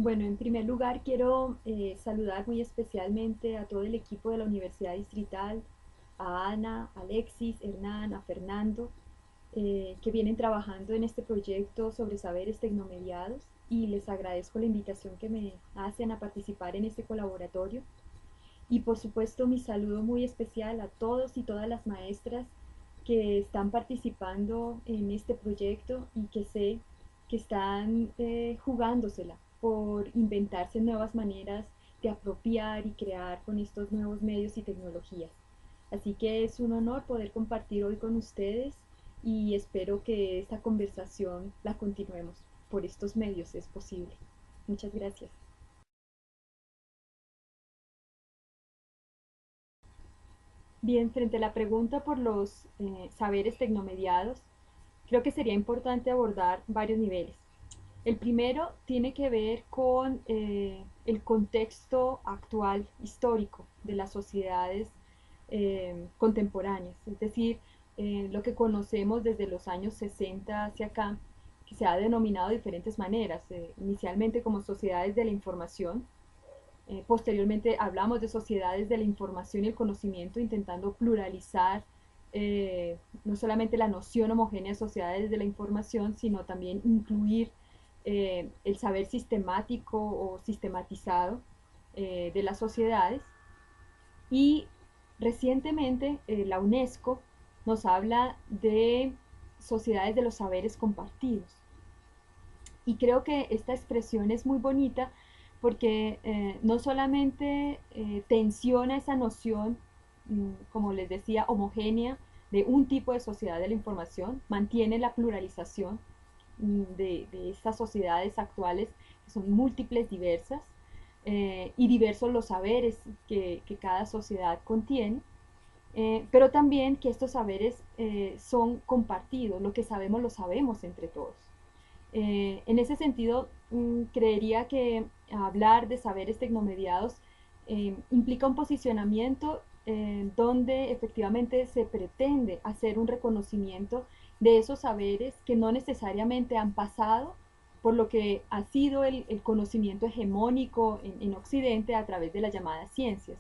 Bueno, en primer lugar quiero saludar muy especialmente a todo el equipo de la Universidad Distrital, a Ana, a Alexis, Hernán, a Fernando, que vienen trabajando en este proyecto sobre saberes tecnomediados y les agradezco la invitación que me hacen a participar en este colaboratorio. Y por supuesto mi saludo muy especial a todos y todas las maestras que están participando en este proyecto y que sé que están jugándosela por inventarse nuevas maneras de apropiar y crear con estos nuevos medios y tecnologías. Así que es un honor poder compartir hoy con ustedes y espero que esta conversación la continuemos por estos medios, si es posible. Muchas gracias. Bien, frente a la pregunta por los saberes tecnomediados, creo que sería importante abordar varios niveles. El primero tiene que ver con el contexto actual histórico de las sociedades contemporáneas, es decir, lo que conocemos desde los años 60 hacia acá, que se ha denominado de diferentes maneras, inicialmente como sociedades de la información. Posteriormente hablamos de sociedades de la información y el conocimiento, intentando pluralizar no solamente la noción homogénea de sociedades de la información, sino también incluir el saber sistemático o sistematizado de las sociedades. Y recientemente la UNESCO nos habla de sociedades de los saberes compartidos. Y creo que esta expresión es muy bonita porque no solamente tensiona esa noción, como les decía, homogénea de un tipo de sociedad de la información, mantiene la pluralización de estas sociedades actuales, que son múltiples, diversas, y diversos los saberes que cada sociedad contiene, pero también que estos saberes son compartidos, lo que sabemos lo sabemos entre todos. En ese sentido, creería que hablar de saberes tecnomediados implica un posicionamiento donde efectivamente se pretende hacer un reconocimiento de esos saberes que no necesariamente han pasado por lo que ha sido el conocimiento hegemónico en Occidente a través de las llamadas ciencias.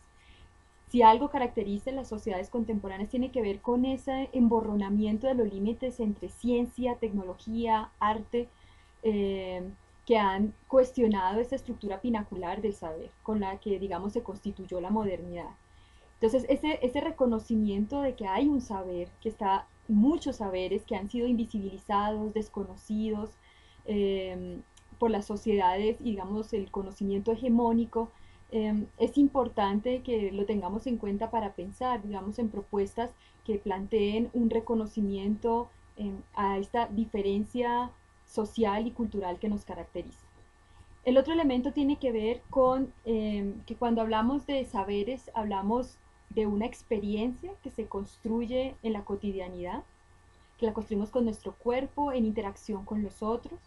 Si algo caracteriza las sociedades contemporáneas tiene que ver con ese emborronamiento de los límites entre ciencia, tecnología, arte, eh, que han cuestionado esa estructura pinacular del saber con la que, digamos, se constituyó la modernidad. Entonces, ese reconocimiento de que hay un saber, que está muchos saberes que han sido invisibilizados, desconocidos eh, por las sociedades y, digamos, el conocimiento hegemónico, es importante que lo tengamos en cuenta para pensar, digamos, en propuestas que planteen un reconocimiento a esta diferencia social y cultural que nos caracteriza. El otro elemento tiene que ver con que cuando hablamos de saberes, hablamos de una experiencia que se construye en la cotidianidad, que la construimos con nuestro cuerpo, en interacción con los otros,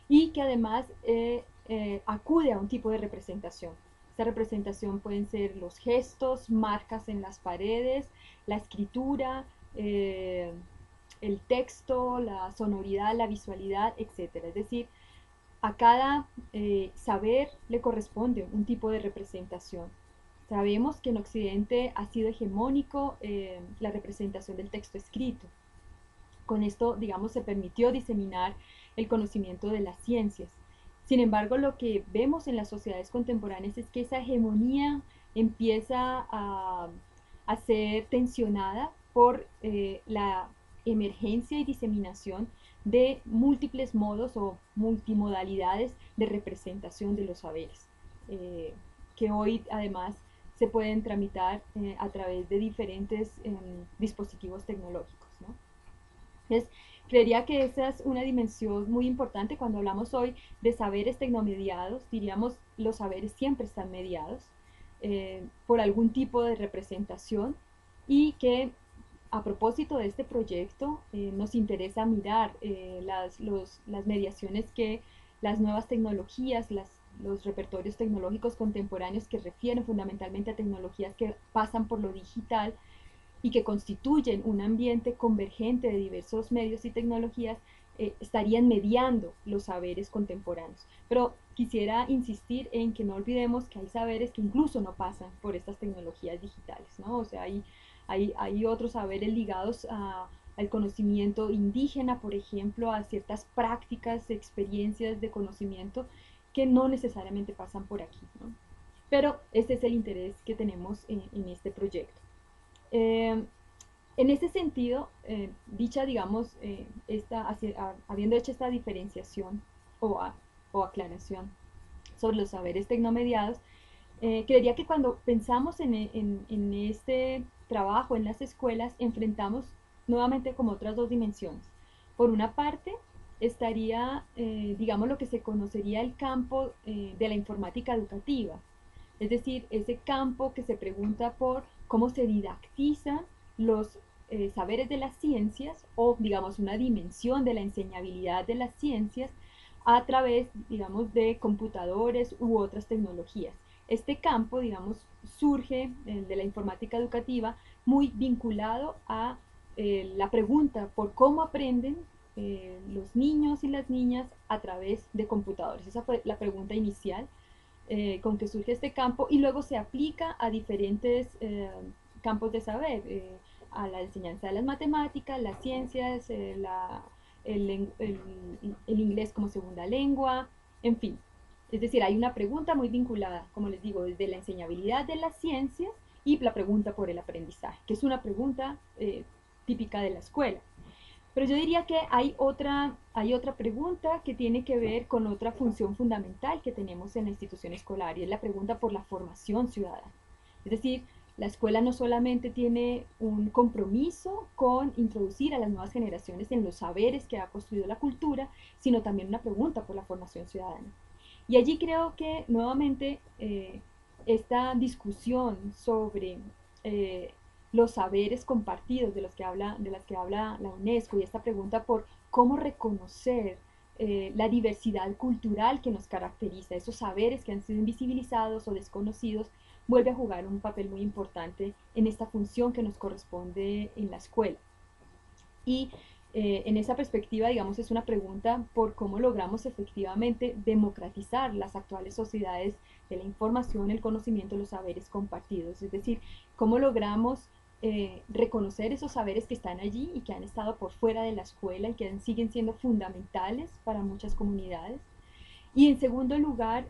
y que además acude a un tipo de representación. Esta representación pueden ser los gestos, marcas en las paredes, la escritura, el texto, la sonoridad, la visualidad, etcétera. Es decir, a cada saber le corresponde un tipo de representación. Sabemos que en Occidente ha sido hegemónico la representación del texto escrito. Con esto, digamos, se permitió diseminar el conocimiento de las ciencias. Sin embargo, lo que vemos en las sociedades contemporáneas es que esa hegemonía empieza a ser tensionada por la emergencia y diseminación de múltiples modos o multimodalidades de representación de los saberes, que hoy además se pueden tramitar a través de diferentes dispositivos tecnológicos, ¿no? Entonces, creería que esa es una dimensión muy importante cuando hablamos hoy de saberes tecnomediados. Diríamos, los saberes siempre están mediados por algún tipo de representación y que a propósito de este proyecto nos interesa mirar las mediaciones que las nuevas tecnologías, los repertorios tecnológicos contemporáneos que refieren fundamentalmente a tecnologías que pasan por lo digital y que constituyen un ambiente convergente de diversos medios y tecnologías, estarían mediando los saberes contemporáneos. Pero quisiera insistir en que no olvidemos que hay saberes que incluso no pasan por estas tecnologías digitales, ¿no? O sea, hay otros saberes ligados al conocimiento indígena, por ejemplo, a ciertas prácticas, experiencias de conocimiento que no necesariamente pasan por aquí, ¿no? Pero este es el interés que tenemos en este proyecto. Eh, en ese sentido, digamos, habiendo hecho esta diferenciación o, o aclaración sobre los saberes tecnomediados, creería que cuando pensamos en este trabajo en las escuelas, enfrentamos nuevamente como otras dos dimensiones. Por una parte, estaría, digamos, lo que se conocería el campo de la informática educativa, es decir, ese campo que se pregunta por cómo se didactizan los saberes de las ciencias o, digamos, una dimensión de la enseñabilidad de las ciencias a través, digamos, de computadores u otras tecnologías. Este campo, digamos, surge de la informática educativa muy vinculado a la pregunta por cómo aprenden los niños y las niñas a través de computadores. Esa fue la pregunta inicial con que surge este campo y luego se aplica a diferentes campos de saber, a la enseñanza de las matemáticas, las ciencias, el inglés como segunda lengua, en fin. Es decir, hay una pregunta muy vinculada, como les digo, desde la enseñabilidad de las ciencias y la pregunta por el aprendizaje, que es una pregunta típica de la escuela. Pero yo diría que hay otra pregunta que tiene que ver con otra función fundamental que tenemos en la institución escolar y es la pregunta por la formación ciudadana. Es decir, la escuela no solamente tiene un compromiso con introducir a las nuevas generaciones en los saberes que ha construido la cultura, sino también una pregunta por la formación ciudadana. Y allí creo que nuevamente esta discusión sobre los saberes compartidos de las que habla la UNESCO y esta pregunta por cómo reconocer la diversidad cultural que nos caracteriza, esos saberes que han sido invisibilizados o desconocidos, vuelve a jugar un papel muy importante en esta función que nos corresponde en la escuela. Y en esa perspectiva, digamos, es una pregunta por cómo logramos efectivamente democratizar las actuales sociedades de la información, el conocimiento, los saberes compartidos. Es decir, cómo logramos reconocer esos saberes que están allí y que han estado por fuera de la escuela y que siguen siendo fundamentales para muchas comunidades. Y en segundo lugar,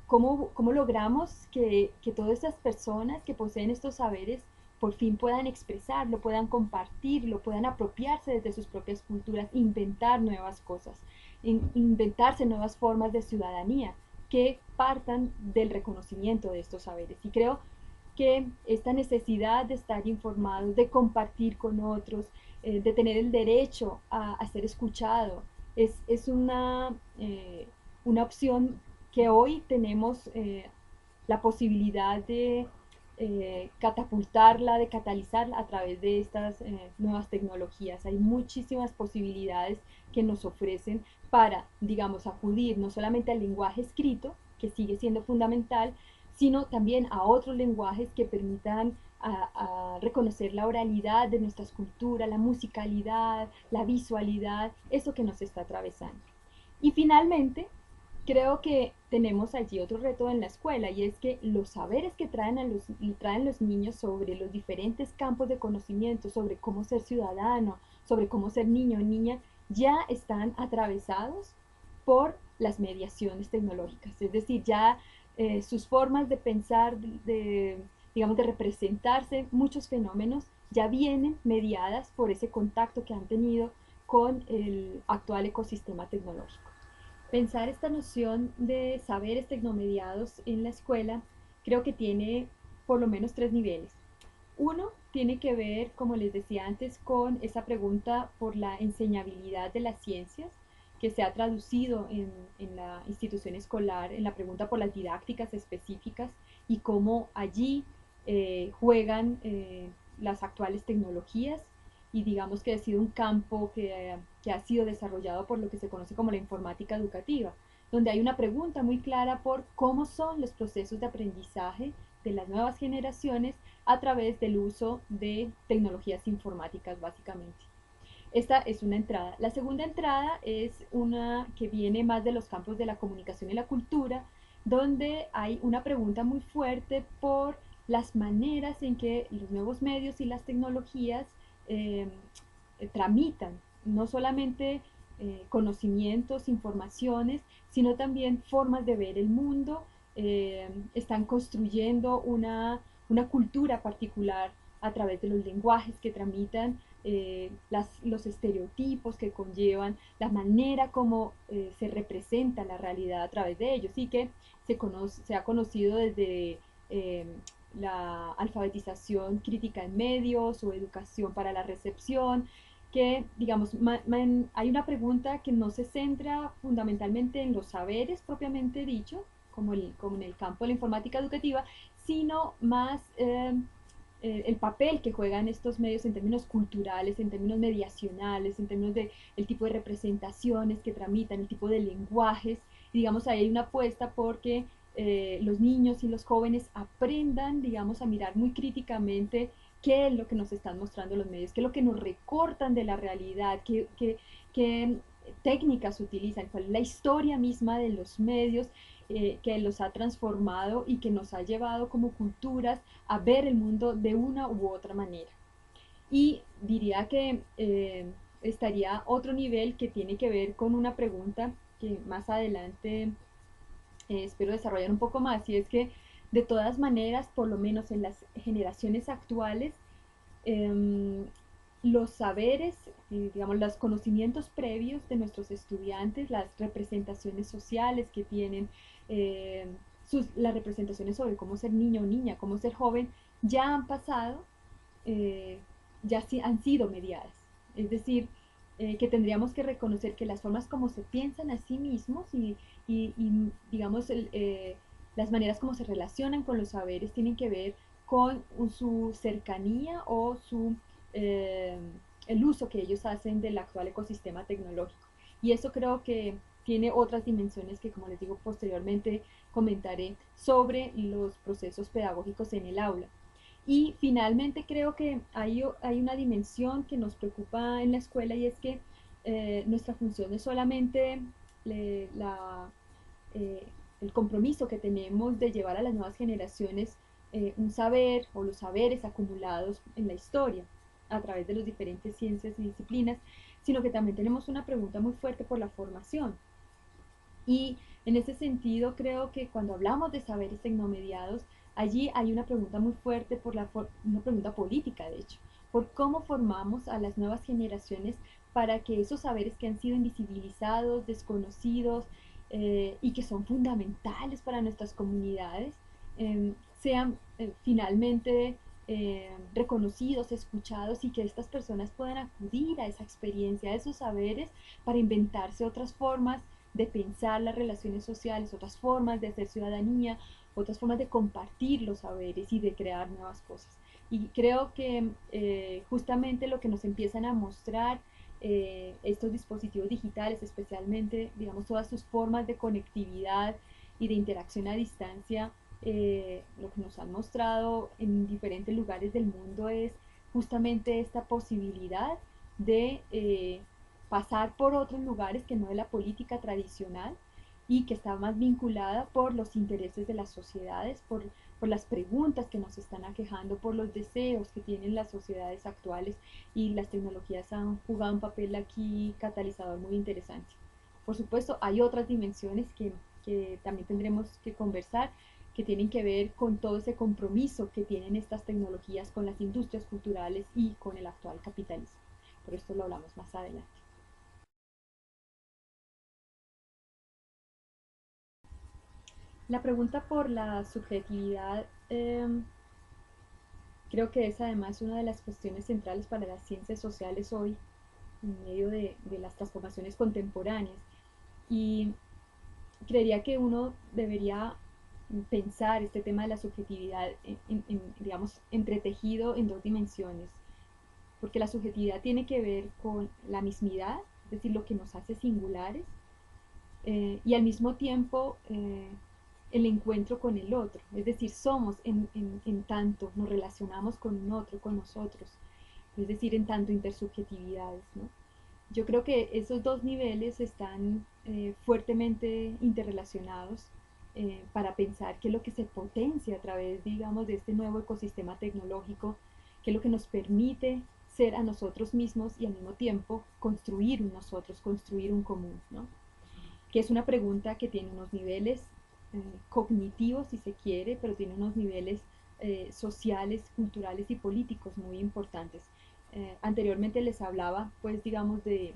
cómo logramos que todas estas personas que poseen estos saberes por fin puedan expresarlo, puedan compartirlo, puedan apropiarse desde sus propias culturas, inventar nuevas cosas, inventarse nuevas formas de ciudadanía que partan del reconocimiento de estos saberes. Y creo que esta necesidad de estar informados, de compartir con otros, de tener el derecho a ser escuchado, es una opción que hoy tenemos la posibilidad de catapultarla, de catalizarla a través de estas nuevas tecnologías. Hay muchísimas posibilidades que nos ofrecen para, digamos, acudir no solamente al lenguaje escrito, que sigue siendo fundamental, sino también a otros lenguajes que permitan a reconocer la oralidad de nuestras culturas, la musicalidad, la visualidad, eso que nos está atravesando. Y finalmente, creo que tenemos allí otro reto en la escuela y es que los saberes que traen los niños sobre los diferentes campos de conocimiento, sobre cómo ser ciudadano, sobre cómo ser niño o niña, ya están atravesados por las mediaciones tecnológicas. Es decir, ya sus formas de pensar, digamos, de representarse, muchos fenómenos ya vienen mediadas por ese contacto que han tenido con el actual ecosistema tecnológico. Pensar esta noción de saberes tecnomediados en la escuela creo que tiene por lo menos tres niveles. Uno tiene que ver, como les decía antes, con esa pregunta por la enseñabilidad de las ciencias, que se ha traducido en la institución escolar, en la pregunta por las didácticas específicas y cómo allí juegan las actuales tecnologías y digamos que ha sido un campo que ha sido desarrollado por lo que se conoce como la informática educativa, donde hay una pregunta muy clara por cómo son los procesos de aprendizaje de las nuevas generaciones a través del uso de tecnologías informáticas básicamente. Esta es una entrada. La segunda entrada es una que viene más de los campos de la comunicación y la cultura, donde hay una pregunta muy fuerte por las maneras en que los nuevos medios y las tecnologías eh, tramitan no solamente conocimientos, informaciones, sino también formas de ver el mundo. Están construyendo una cultura particular a través de los lenguajes que tramitan, los estereotipos que conllevan, la manera como se representa la realidad a través de ellos, y que se ha conocido desde la alfabetización crítica en medios o educación para la recepción, que, digamos, hay una pregunta que no se centra fundamentalmente en los saberes propiamente dicho, como en el campo de la informática educativa, sino más el papel que juegan estos medios en términos culturales, en términos mediacionales, en términos de el tipo de representaciones que tramitan, el tipo de lenguajes. Y digamos, ahí hay una apuesta porque los niños y los jóvenes aprendan, digamos, a mirar muy críticamente qué es lo que nos están mostrando los medios, qué es lo que nos recortan de la realidad, qué técnicas utilizan, cuál es la historia misma de los medios que los ha transformado y que nos ha llevado como culturas a ver el mundo de una u otra manera. Y diría que estaría otro nivel que tiene que ver con una pregunta que más adelante espero desarrollar un poco más, y es que de todas maneras, por lo menos en las generaciones actuales, eh, los saberes, digamos, los conocimientos previos de nuestros estudiantes, las representaciones sociales que tienen, eh, las representaciones sobre cómo ser niño o niña, cómo ser joven, ya han pasado, eh, ya han sido mediadas. Es decir, que tendríamos que reconocer que las formas como se piensan a sí mismos digamos, las maneras como se relacionan con los saberes tienen que ver con su cercanía o eh, el uso que ellos hacen del actual ecosistema tecnológico. Y eso creo que tiene otras dimensiones que, como les digo, posteriormente comentaré sobre los procesos pedagógicos en el aula. Y finalmente creo que hay una dimensión que nos preocupa en la escuela, y es que nuestra función es solamente la, eh, el compromiso que tenemos de llevar a las nuevas generaciones un saber o los saberes acumulados en la historia a través de las diferentes ciencias y disciplinas, sino que también tenemos una pregunta muy fuerte por la formación. Y en ese sentido creo que cuando hablamos de saberes tecnomediados, allí hay una pregunta muy fuerte una pregunta política, de hecho, por cómo formamos a las nuevas generaciones para que esos saberes que han sido invisibilizados, desconocidos y que son fundamentales para nuestras comunidades, sean finalmente reconocidos, escuchados, y que estas personas puedan acudir a esa experiencia, a esos saberes, para inventarse otras formas de pensar las relaciones sociales, otras formas de hacer ciudadanía, otras formas de compartir los saberes y de crear nuevas cosas. Y creo que justamente lo que nos empiezan a mostrar estos dispositivos digitales, especialmente, digamos, todas sus formas de conectividad y de interacción a distancia, lo que nos han mostrado en diferentes lugares del mundo es justamente esta posibilidad de pasar por otros lugares que no de la política tradicional, y que está más vinculada por los intereses de las sociedades, por las preguntas que nos están aquejando, por los deseos que tienen las sociedades actuales, y las tecnologías han jugado un papel aquí catalizador muy interesante. Por supuesto, hay otras dimensiones que también tendremos que conversar, que tienen que ver con todo ese compromiso que tienen estas tecnologías con las industrias culturales y con el actual capitalismo. Pero esto lo hablamos más adelante. La pregunta por la subjetividad creo que es además una de las cuestiones centrales para las ciencias sociales hoy, en medio de las transformaciones contemporáneas. Y creería que uno debería pensar este tema de la subjetividad, digamos, entretejido en dos dimensiones, porque la subjetividad tiene que ver con la mismidad, es decir, lo que nos hace singulares, y al mismo tiempo el encuentro con el otro, es decir, somos en tanto nos relacionamos con un otro, con nosotros, es decir, en tanto intersubjetividades, ¿no? Yo creo que esos dos niveles están fuertemente interrelacionados para pensar qué es lo que se potencia a través, digamos, de este nuevo ecosistema tecnológico, qué es lo que nos permite ser a nosotros mismos y al mismo tiempo construir un nosotros, construir un común, ¿no? Que es una pregunta que tiene unos niveles cognitivos, si se quiere, pero tiene unos niveles sociales, culturales y políticos muy importantes. Anteriormente les hablaba, pues, digamos, de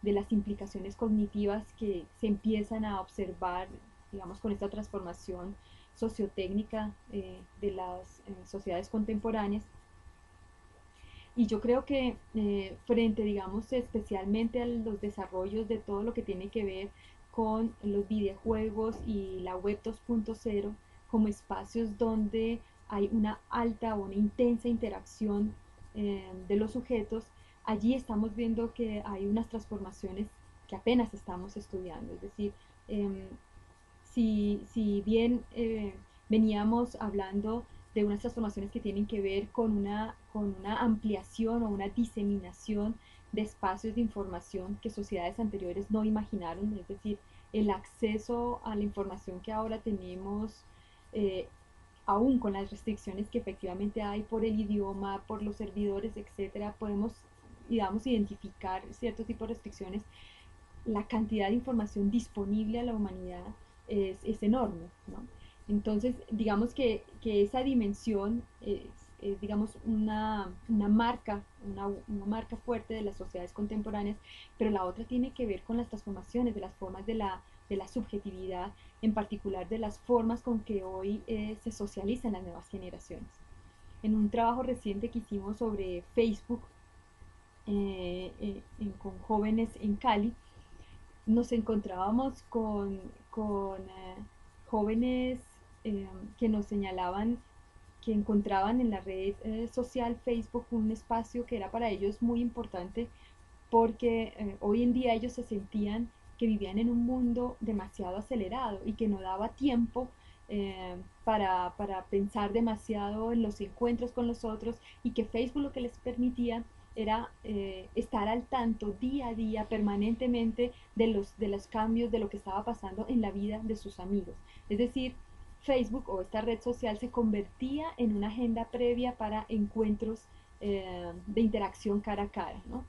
las implicaciones cognitivas que se empiezan a observar, digamos, con esta transformación sociotécnica de las sociedades contemporáneas. Y yo creo que frente, digamos, especialmente a los desarrollos de todo lo que tiene que ver con los videojuegos y la web 2.0 como espacios donde hay una alta o una intensa interacción de los sujetos, allí estamos viendo que hay unas transformaciones que apenas estamos estudiando. Es decir, eh, si bien veníamos hablando de unas transformaciones que tienen que ver con una ampliación o una diseminación de espacios de información que sociedades anteriores no imaginaron, es decir, el acceso a la información que ahora tenemos, eh, aún con las restricciones que efectivamente hay por el idioma, por los servidores, etcétera, podemos y vamos a identificar cierto tipo de restricciones. La cantidad de información disponible a la humanidad es enorme, ¿no? Entonces, digamos que esa dimensión es, digamos, una marca fuerte de las sociedades contemporáneas, pero la otra tiene que ver con las transformaciones de las formas de la subjetividad, en particular de las formas con que hoy se socializan las nuevas generaciones. En un trabajo reciente que hicimos sobre Facebook con jóvenes en Cali, nos encontrábamos con jóvenes que nos señalaban que encontraban en la red social Facebook un espacio que era para ellos muy importante porque hoy en día ellos se sentían que vivían en un mundo demasiado acelerado y que no daba tiempo para pensar demasiado en los encuentros con los otros, y que Facebook lo que les permitía era estar al tanto día a día, permanentemente, de los cambios, de lo que estaba pasando en la vida de sus amigos. Es decir, Facebook o esta red social se convertía en una agenda previa para encuentros de interacción cara a cara, ¿no?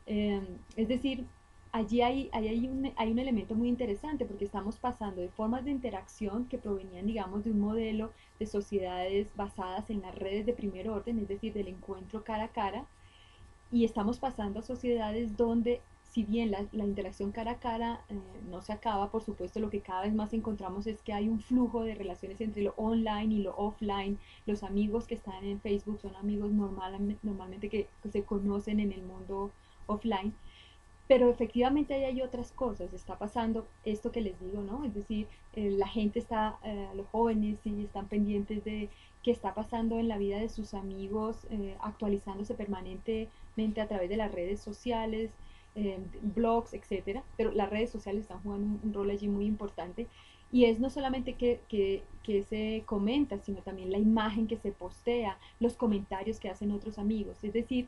Es decir, allí hay un elemento muy interesante porque estamos pasando de formas de interacción que provenían, digamos, de un modelo de sociedades basadas en las redes de primer orden, es decir, del encuentro cara a cara, y estamos pasando a sociedades donde, si bien la interacción cara a cara no se acaba, por supuesto, lo que cada vez más encontramos es que hay un flujo de relaciones entre lo online y lo offline. Los amigos que están en Facebook son amigos normalmente que se conocen en el mundo offline, pero efectivamente ahí hay otras cosas. Está pasando esto que les digo, ¿no? Es decir, la gente está, los jóvenes sí están pendientes de qué está pasando en la vida de sus amigos, actualizándose permanentemente a través de las redes sociales, blogs, etcétera. Pero las redes sociales están jugando un rol allí muy importante. Y es no solamente que se comenta, sino también la imagen que se postea, los comentarios que hacen otros amigos. Es decir,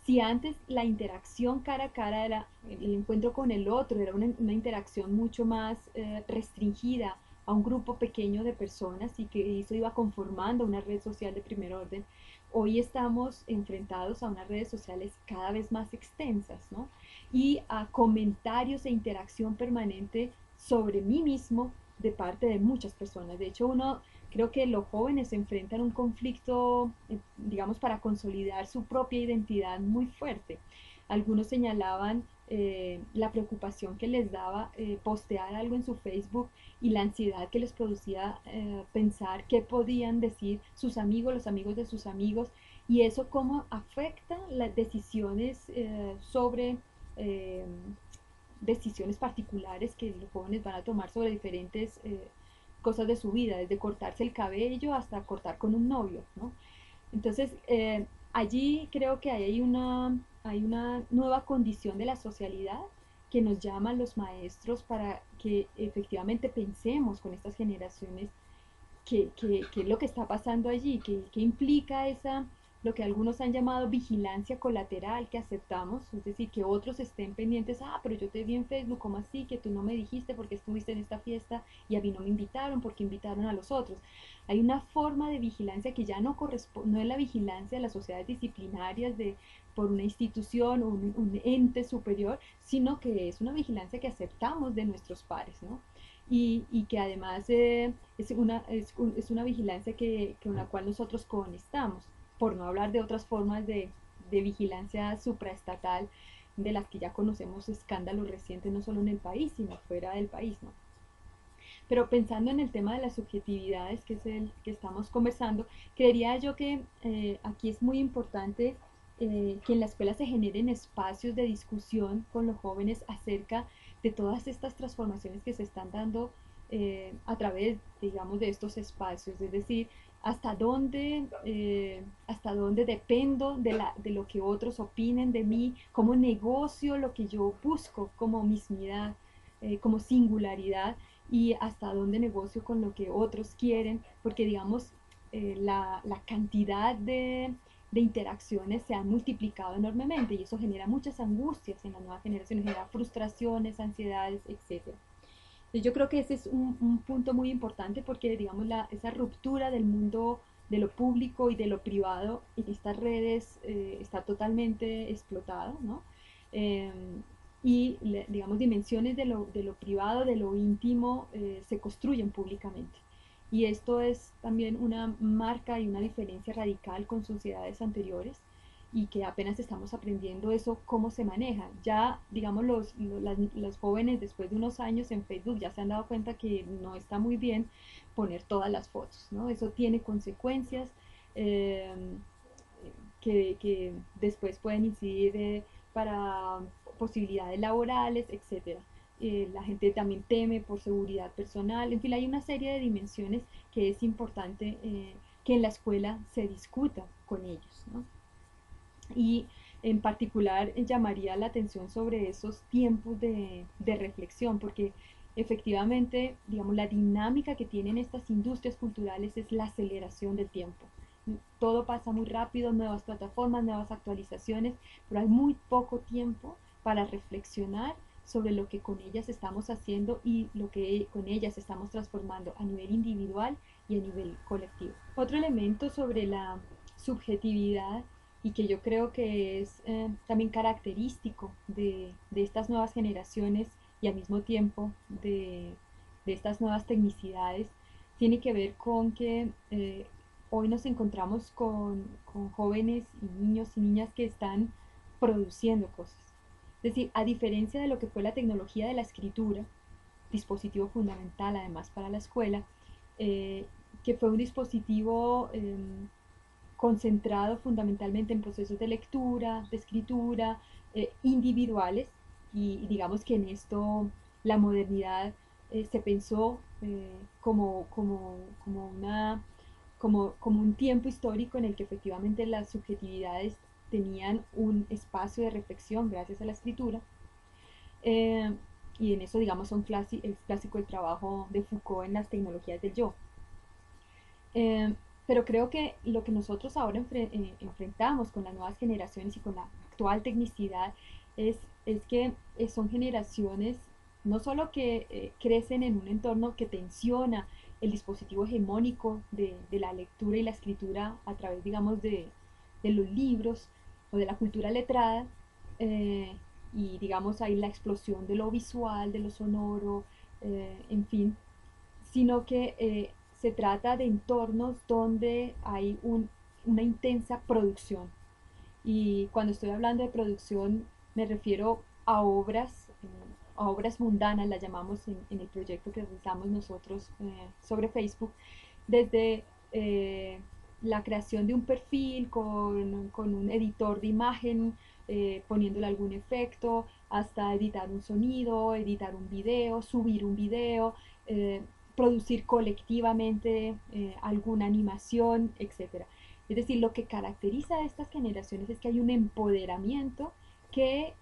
si antes la interacción cara a cara era el encuentro con el otro, era una interacción mucho más restringida a un grupo pequeño de personas y que eso iba conformando una red social de primer orden, hoy estamos enfrentados a unas redes sociales cada vez más extensas, ¿no? Y a comentarios e interacción permanente sobre mí mismo de parte de muchas personas. De hecho, creo que los jóvenes se enfrentan a un conflicto, digamos, para consolidar su propia identidad muy fuerte. Algunos señalaban la preocupación que les daba postear algo en su Facebook y la ansiedad que les producía pensar qué podían decir sus amigos, los amigos de sus amigos, y eso cómo afecta las decisiones sobre eh, decisiones particulares que los jóvenes van a tomar sobre diferentes cosas de su vida, desde cortarse el cabello hasta cortar con un novio, ¿no? Entonces, allí creo que hay una nueva condición de la socialidad que nos llama a los maestros para que efectivamente pensemos con estas generaciones qué es lo que está pasando allí, qué implica lo que algunos han llamado vigilancia colateral que aceptamos, es decir, que otros estén pendientes, pero yo te vi en Facebook, ¿cómo así? Que tú no me dijiste porque estuviste en esta fiesta y a mí no me invitaron porque invitaron a los otros. Hay una forma de vigilancia que ya no corresponde, no es la vigilancia de las sociedades disciplinarias por una institución o un ente superior, sino que es una vigilancia que aceptamos de nuestros pares, ¿no? Y que además es una vigilancia con la cual nosotros conectamos, por no hablar de otras formas de vigilancia supraestatal de las que ya conocemos escándalos recientes no solo en el país, sino fuera del país, ¿no? Pero pensando en el tema de las subjetividades, que es el que estamos conversando, creería yo que aquí es muy importante que en la escuela se generen espacios de discusión con los jóvenes acerca de todas estas transformaciones que se están dando a través, digamos, de estos espacios. Es decir, hasta dónde dependo de lo que otros opinen de mí, cómo negocio lo que yo busco como mismidad, como singularidad, y hasta dónde negocio con lo que otros quieren, porque digamos, la cantidad de interacciones se han multiplicado enormemente y eso genera muchas angustias en las nuevas generaciones, genera frustraciones, ansiedades, etcétera. Entonces yo creo que ese es un punto muy importante porque, digamos, esa ruptura del mundo de lo público y de lo privado en estas redes está totalmente explotado, ¿no? Eh, digamos, dimensiones de lo privado, de lo íntimo, se construyen públicamente. Y esto es también una marca y una diferencia radical con sociedades anteriores y que apenas estamos aprendiendo eso, cómo se maneja. Ya, digamos, los jóvenes después de unos años en Facebook ya se han dado cuenta que no está muy bien poner todas las fotos, ¿no? Eso tiene consecuencias eh, que después pueden incidir para posibilidades laborales, etcétera. La gente también teme por seguridad personal, en fin, hay una serie de dimensiones que es importante que en la escuela se discuta con ellos, ¿no? Y en particular llamaría la atención sobre esos tiempos de reflexión, porque efectivamente, digamos, la dinámica que tienen estas industrias culturales es la aceleración del tiempo. Todo pasa muy rápido, nuevas plataformas, nuevas actualizaciones, pero hay muy poco tiempo para reflexionar sobre lo que con ellas estamos haciendo y lo que con ellas estamos transformando a nivel individual y a nivel colectivo. Otro elemento sobre la subjetividad y que yo creo que es también característico de estas nuevas generaciones y al mismo tiempo de estas nuevas tecnicidades, tiene que ver con que hoy nos encontramos con jóvenes y niños y niñas que están produciendo cosas. Es decir, a diferencia de lo que fue la tecnología de la escritura, dispositivo fundamental además para la escuela, eh, que fue un dispositivo concentrado fundamentalmente en procesos de lectura, de escritura, individuales, y digamos que en esto la modernidad se pensó como un tiempo histórico en el que efectivamente las subjetividades tenían un espacio de reflexión gracias a la escritura. Eh, y en eso, digamos, es clásico el trabajo de Foucault en las tecnologías del yo. Eh, pero creo que lo que nosotros ahora enfrentamos con las nuevas generaciones y con la actual tecnicidad es que son generaciones no solo que crecen en un entorno que tensiona el dispositivo hegemónico de la lectura y la escritura a través, digamos, de los libros o de la cultura letrada, eh, y digamos ahí la explosión de lo visual, de lo sonoro, en fin, sino que se trata de entornos donde hay una intensa producción. Y cuando estoy hablando de producción me refiero a obras mundanas, las llamamos en el proyecto que realizamos nosotros sobre Facebook, desde la creación de un perfil con un editor de imagen, poniéndole algún efecto, hasta editar un sonido, editar un video, subir un video, eh, producir colectivamente alguna animación, etcétera. Es decir, lo que caracteriza a estas generaciones es que hay un empoderamiento que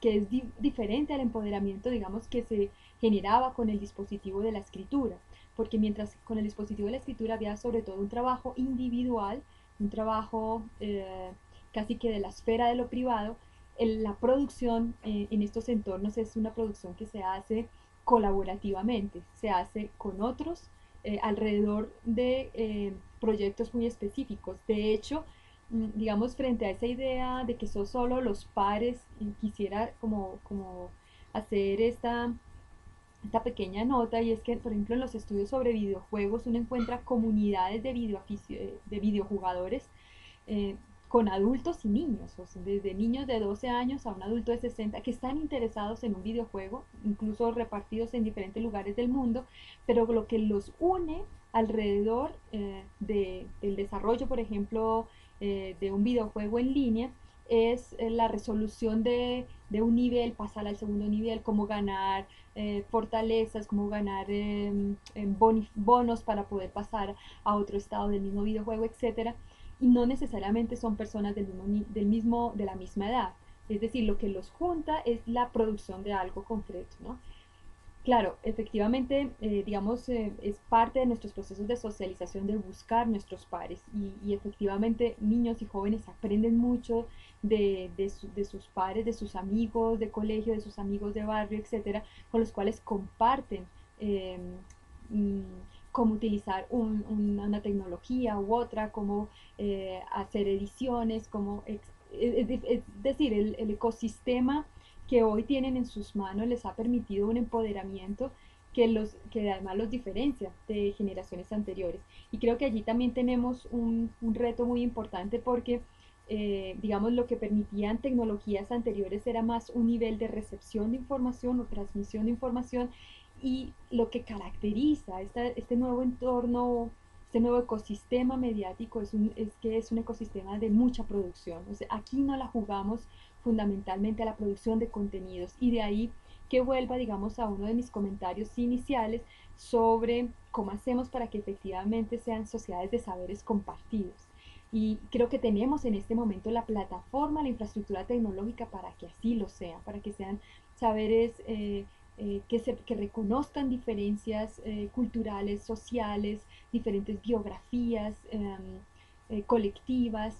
es diferente al empoderamiento, digamos, que se generaba con el dispositivo de la escritura, porque mientras con el dispositivo de la escritura había sobre todo un trabajo individual, un trabajo casi que de la esfera de lo privado, la producción en estos entornos es una producción que se hace colaborativamente, se hace con otros alrededor de proyectos muy específicos. De hecho, digamos, frente a esa idea de que son solo los pares, quisiera como hacer esta pequeña nota, y es que, por ejemplo, en los estudios sobre videojuegos uno encuentra comunidades de videojugadores eh, con adultos y niños, o sea, desde niños de 12 años a un adulto de 60 que están interesados en un videojuego, incluso repartidos en diferentes lugares del mundo, pero lo que los une alrededor del desarrollo, por ejemplo, de un videojuego en línea, es la resolución de un nivel, pasar al segundo nivel, cómo ganar fortalezas, cómo ganar bonos para poder pasar a otro estado del mismo videojuego, etcétera. Y no necesariamente son personas de la misma edad. Es decir, lo que los junta es la producción de algo concreto, ¿no? Claro, efectivamente, digamos, es parte de nuestros procesos de socialización de buscar nuestros pares y efectivamente niños y jóvenes aprenden mucho de sus pares, de sus amigos de colegio, de sus amigos de barrio, etcétera, con los cuales comparten eh, mm, cómo utilizar una tecnología u otra, cómo hacer ediciones, es decir, el ecosistema que hoy tienen en sus manos les ha permitido un empoderamiento que además los diferencia de generaciones anteriores. Y creo que allí también tenemos un reto muy importante porque, digamos, lo que permitían tecnologías anteriores era más un nivel de recepción de información o transmisión de información, y lo que caracteriza este nuevo entorno, este nuevo ecosistema mediático es que es un ecosistema de mucha producción. O sea, aquí no la jugamos fundamentalmente a la producción de contenidos, y de ahí que vuelva, digamos, a uno de mis comentarios iniciales sobre cómo hacemos para que efectivamente sean sociedades de saberes compartidos. Y creo que tenemos en este momento la plataforma, la infraestructura tecnológica para que así lo sea, para que sean saberes que reconozcan diferencias culturales, sociales, diferentes biografías colectivas,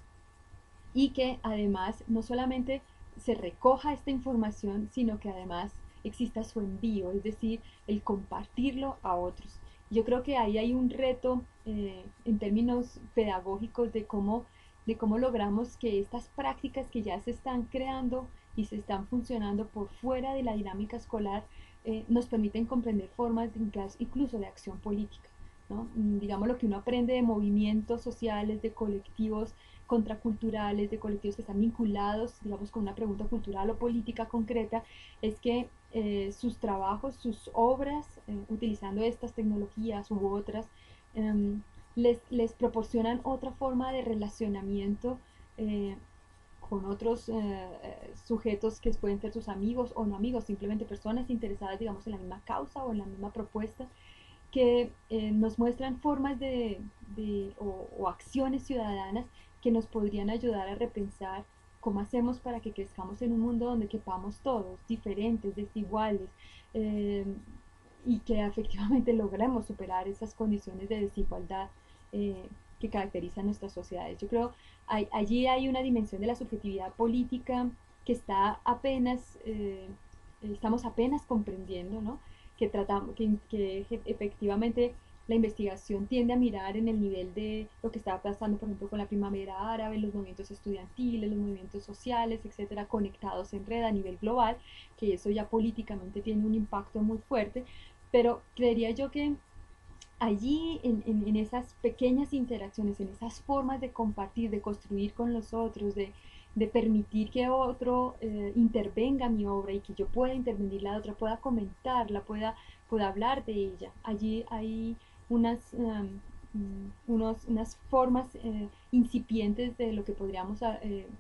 y que además no solamente se recoja esta información, sino que además exista su envío, es decir, el compartirlo a otros. Yo creo que ahí hay un reto en términos pedagógicos de cómo logramos que estas prácticas que ya se están creando y se están funcionando por fuera de la dinámica escolar nos permiten comprender formas incluso de acción política. ¿No? Digamos, lo que uno aprende de movimientos sociales, de colectivos contraculturales, de colectivos que están vinculados, digamos, con una pregunta cultural o política concreta, es que sus trabajos, sus obras, utilizando estas tecnologías u otras, eh, les proporcionan otra forma de relacionamiento con otros sujetos que pueden ser sus amigos o no amigos, simplemente personas interesadas, digamos, en la misma causa o en la misma propuesta, que nos muestran formas o acciones ciudadanas que nos podrían ayudar a repensar cómo hacemos para que crezcamos en un mundo donde quepamos todos, diferentes, desiguales, eh, y que efectivamente logremos superar esas condiciones de desigualdad que caracterizan nuestras sociedades. Yo creo allí hay una dimensión de la subjetividad política que estamos apenas comprendiendo, ¿no? Que efectivamente la investigación tiende a mirar en el nivel de lo que estaba pasando, por ejemplo, con la primavera árabe, los movimientos estudiantiles, los movimientos sociales, etcétera, conectados en red a nivel global, que eso ya políticamente tiene un impacto muy fuerte, pero creería yo que allí en esas pequeñas interacciones, en esas formas de compartir, de construir con los otros, de permitir que otro intervenga en mi obra y que yo pueda intervenir la otra, pueda comentarla, pueda hablar de ella. Allí hay unas formas incipientes de lo que podríamos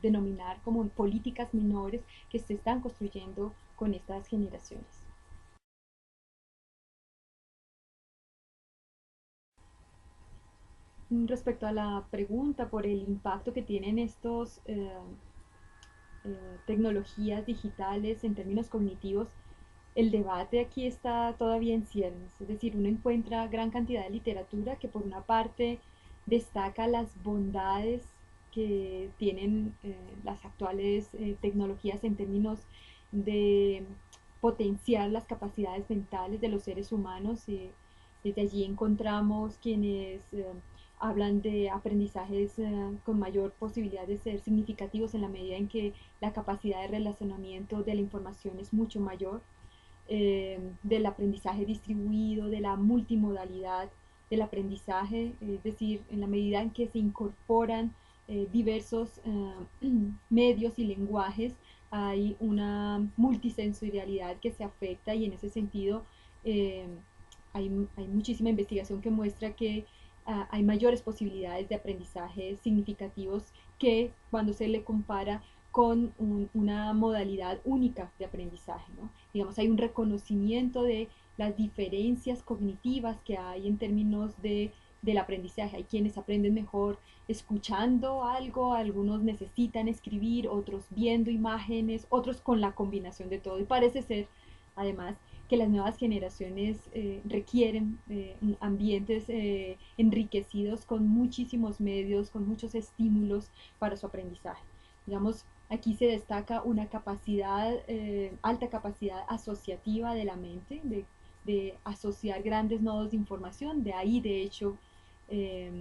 denominar como políticas menores que se están construyendo con estas generaciones. Respecto a la pregunta por el impacto que tienen estos tecnologías digitales en términos cognitivos, el debate aquí está todavía en ciernes. Es decir, uno encuentra gran cantidad de literatura que por una parte destaca las bondades que tienen las actuales tecnologías en términos de potenciar las capacidades mentales de los seres humanos. Desde allí encontramos quienes hablan de aprendizajes con mayor posibilidad de ser significativos en la medida en que la capacidad de relacionamiento de la información es mucho mayor, del aprendizaje distribuido, de la multimodalidad del aprendizaje, es decir, en la medida en que se incorporan diversos medios y lenguajes, hay una multisensorialidad que se afecta y en ese sentido eh, hay muchísima investigación que muestra que hay mayores posibilidades de aprendizaje significativos que cuando se le compara con una modalidad única de aprendizaje, ¿no? Digamos, hay un reconocimiento de las diferencias cognitivas que hay en términos del aprendizaje. Hay quienes aprenden mejor escuchando algo, algunos necesitan escribir, otros viendo imágenes, otros con la combinación de todo. Y parece ser, además, que las nuevas generaciones requieren ambientes enriquecidos con muchísimos medios, con muchos estímulos para su aprendizaje. Digamos, aquí se destaca una capacidad, alta capacidad asociativa de la mente, de asociar grandes nodos de información. De ahí, de hecho, eh,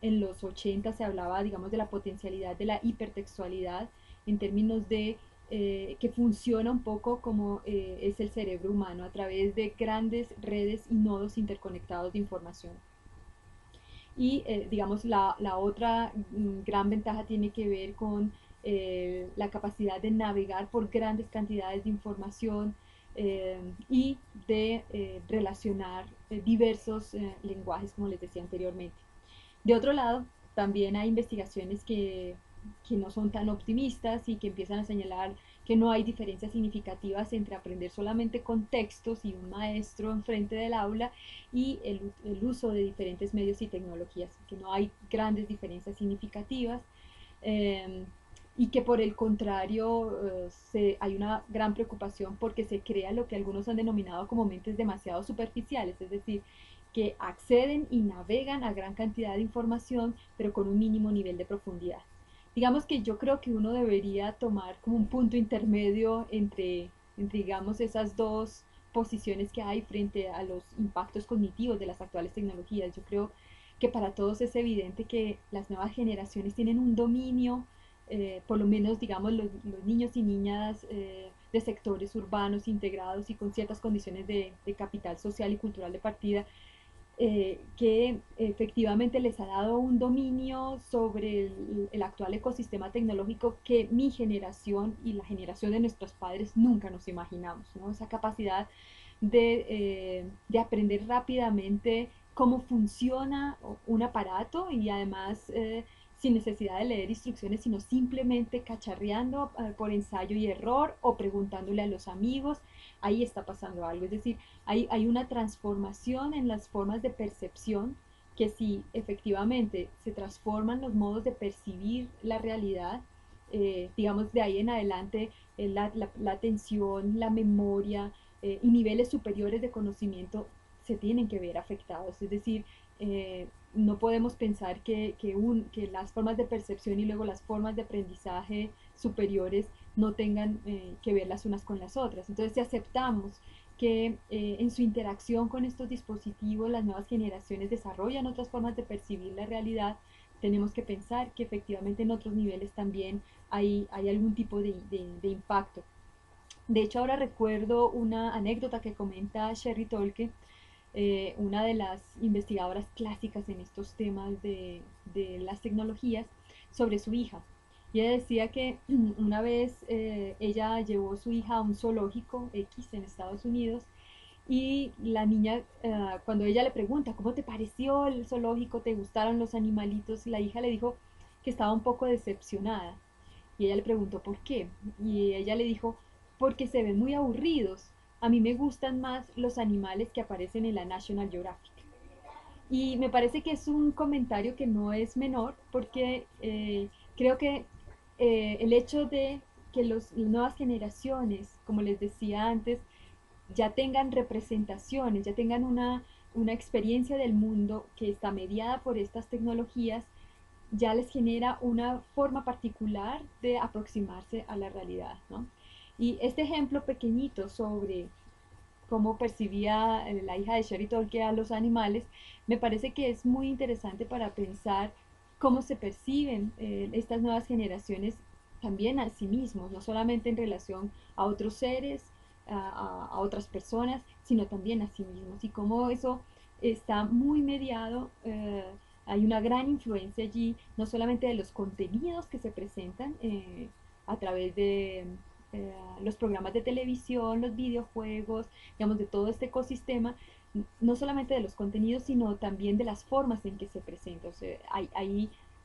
en los 80 se hablaba, digamos, de la potencialidad de la hipertextualidad en términos de que funciona un poco como es el cerebro humano a través de grandes redes y nodos interconectados de información. Y digamos, la otra gran ventaja tiene que ver con la capacidad de navegar por grandes cantidades de información y de relacionar diversos lenguajes, como les decía anteriormente. De otro lado, también hay investigaciones que no son tan optimistas y que empiezan a señalar que no hay diferencias significativas entre aprender solamente con textos y un maestro enfrente del aula y el uso de diferentes medios y tecnologías, que no hay grandes diferencias significativas. eh, y que por el contrario hay una gran preocupación porque se crea lo que algunos han denominado como mentes demasiado superficiales, es decir, que acceden y navegan a gran cantidad de información, pero con un mínimo nivel de profundidad. Digamos que yo creo que uno debería tomar como un punto intermedio entre digamos, esas dos posiciones que hay frente a los impactos cognitivos de las actuales tecnologías. Yo creo que para todos es evidente que las nuevas generaciones tienen un dominio, por lo menos, digamos, los niños y niñas de sectores urbanos integrados y con ciertas condiciones de capital social y cultural de partida, que efectivamente les ha dado un dominio sobre el actual ecosistema tecnológico que mi generación y la generación de nuestros padres nunca nos imaginamos, ¿no? Esa capacidad de aprender rápidamente cómo funciona un aparato y además sin necesidad de leer instrucciones, sino simplemente cacharreando por ensayo y error o preguntándole a los amigos, ahí está pasando algo. Es decir, hay una transformación en las formas de percepción que si efectivamente se transforman los modos de percibir la realidad, digamos de ahí en adelante la atención, la memoria y niveles superiores de conocimiento se tienen que ver afectados. Es decir, no podemos pensar que las formas de percepción y luego las formas de aprendizaje superiores no tengan que ver las unas con las otras. Entonces, si aceptamos que en su interacción con estos dispositivos las nuevas generaciones desarrollan otras formas de percibir la realidad, tenemos que pensar que efectivamente en otros niveles también hay algún tipo de impacto. De hecho, ahora recuerdo una anécdota que comenta Sherry Tolke, una de las investigadoras clásicas en estos temas de las tecnologías, sobre su hija. Y ella decía que una vez ella llevó a su hija a un zoológico X en Estados Unidos y la niña, cuando ella le pregunta, ¿cómo te pareció el zoológico? ¿Te gustaron los animalitos? La hija le dijo que estaba un poco decepcionada. Y ella le preguntó por qué. Y ella le dijo, porque se ven muy aburridos. A mí me gustan más los animales que aparecen en la National Geographic. Y me parece que es un comentario que no es menor porque creo que el hecho de que las nuevas generaciones, como les decía antes, ya tengan representaciones, ya tengan una experiencia del mundo que está mediada por estas tecnologías ya les genera una forma particular de aproximarse a la realidad, ¿no? Y este ejemplo pequeñito sobre cómo percibía la hija de Sherry Tolkien a los animales, me parece que es muy interesante para pensar cómo se perciben estas nuevas generaciones también a sí mismos, no solamente en relación a otros seres, a otras personas, sino también a sí mismos, y cómo eso está muy mediado. Hay una gran influencia allí, no solamente de los contenidos que se presentan a través de los programas de televisión, los videojuegos, digamos, de todo este ecosistema, no solamente de los contenidos, sino también de las formas en que se presenta. O sea,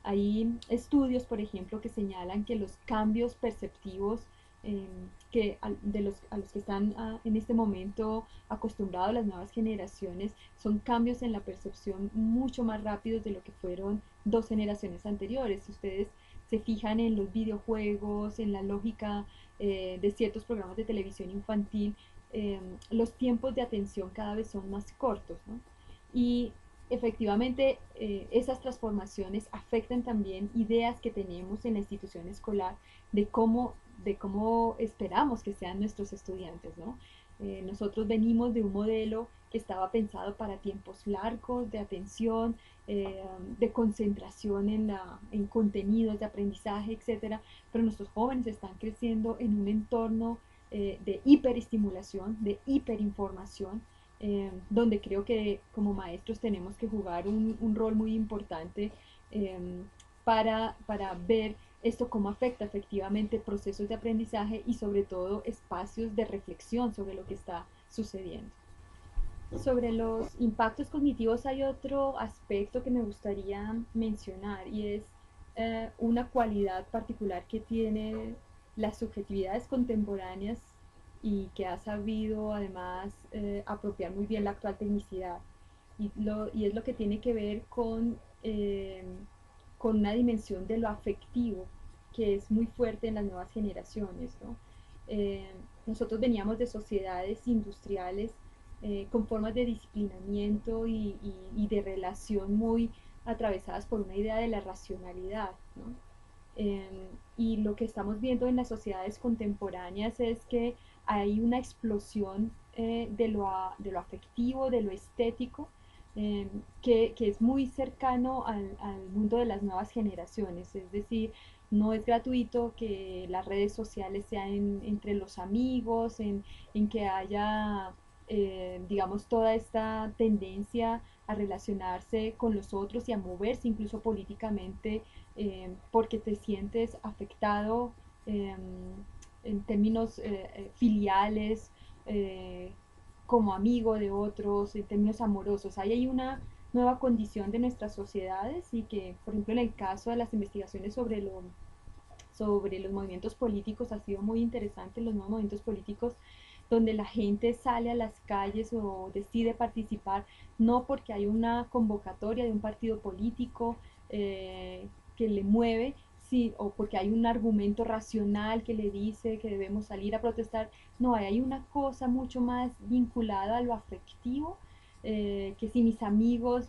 hay estudios, por ejemplo, que señalan que los cambios perceptivos a los que están en este momento acostumbrados las nuevas generaciones son cambios en la percepción mucho más rápidos de lo que fueron dos generaciones anteriores. Si ustedes se fijan en los videojuegos, en la lógica de ciertos programas de televisión infantil, los tiempos de atención cada vez son más cortos, ¿no? Y efectivamente esas transformaciones afectan también ideas que tenemos en la institución escolar de cómo esperamos que sean nuestros estudiantes, ¿no? Nosotros venimos de un modelo que estaba pensado para tiempos largos de atención, de concentración en contenidos, de aprendizaje, etcétera, pero nuestros jóvenes están creciendo en un entorno de hiperestimulación, de hiperinformación, donde creo que como maestros tenemos que jugar un rol muy importante eh, para ver esto cómo afecta efectivamente procesos de aprendizaje y sobre todo espacios de reflexión sobre lo que está sucediendo. Sobre los impactos cognitivos hay otro aspecto que me gustaría mencionar y es una cualidad particular que tiene las subjetividades contemporáneas y que ha sabido además apropiar muy bien la actual tecnicidad. Y es lo que tiene que ver con una dimensión de lo afectivo que es muy fuerte en las nuevas generaciones, ¿no? Eh, Nosotros veníamos de sociedades industriales con formas de disciplinamiento y de relación muy atravesadas por una idea de la racionalidad, ¿no? Y lo que estamos viendo en las sociedades contemporáneas es que hay una explosión de lo afectivo, de lo estético, que es muy cercano al mundo de las nuevas generaciones. Es decir, no es gratuito que las redes sociales sean entre los amigos, en que haya, digamos, toda esta tendencia a relacionarse con los otros y a moverse incluso políticamente porque te sientes afectado eh, en términos filiales, eh, como amigo de otros, en términos amorosos. Ahí hay una nueva condición de nuestras sociedades y que, por ejemplo, en el caso de las investigaciones sobre los movimientos políticos ha sido muy interesante, los nuevos movimientos políticos donde la gente sale a las calles o decide participar, no porque hay una convocatoria de un partido político que le mueve, sí, o porque hay un argumento racional que le dice que debemos salir a protestar, no, hay una cosa mucho más vinculada a lo afectivo, que si mis amigos